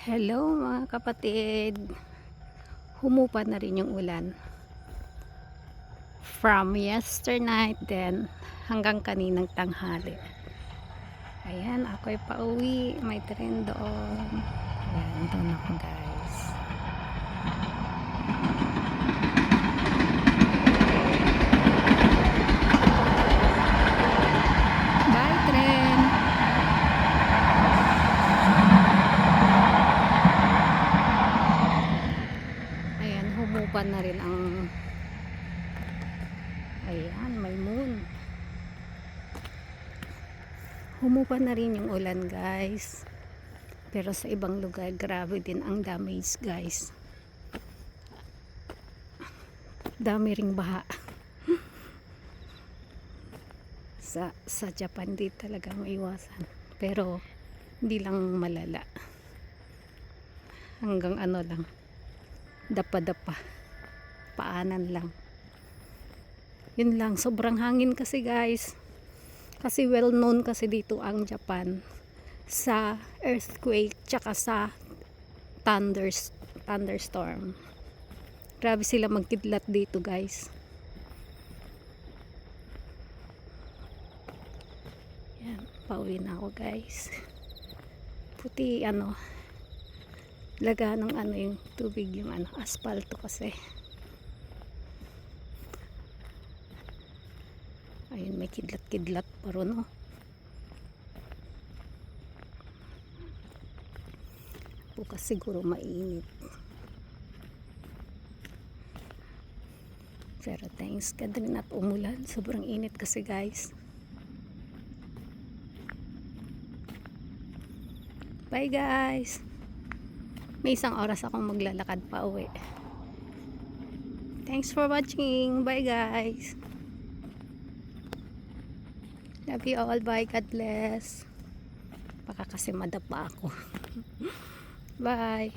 Hello mga kapatid, humupa na rin yung ulan from yesterday night then hanggang kaninang tanghali. Ayan, ako'y pauwi, may tren doon. Ayan, doon ako guys. Bye tren. Ayan, humupa na rin ang, ayan, may moon. Humupa na rin yung ulan guys, pero sa ibang lugar grabe din ang damage guys. Dami ring baha. sa Japan di talaga maiwasan, pero hindi lang malala, hanggang ano lang, dapa-dapa, paanan lang. Yun lang, sobrang hangin kasi guys. Kasi well known kasi dito ang Japan sa earthquake tsaka sa thunderstorm. Grabe sila magkidlat dito guys. Yan, pauwi na ako guys. Puti ano, laga ng ano yung tubig, yung ano, asfalto kasi. Ayun, may kidlat-kidlat pa ron, oh. Bukas siguro mainit. Pero thanks God rin at umulan. Sobrang init kasi guys. Bye guys. May isang oras akong maglalakad pa uwi. Thanks for watching. Bye guys. Love you all. Bye. God bless. Baka kasi madapa ako. Bye.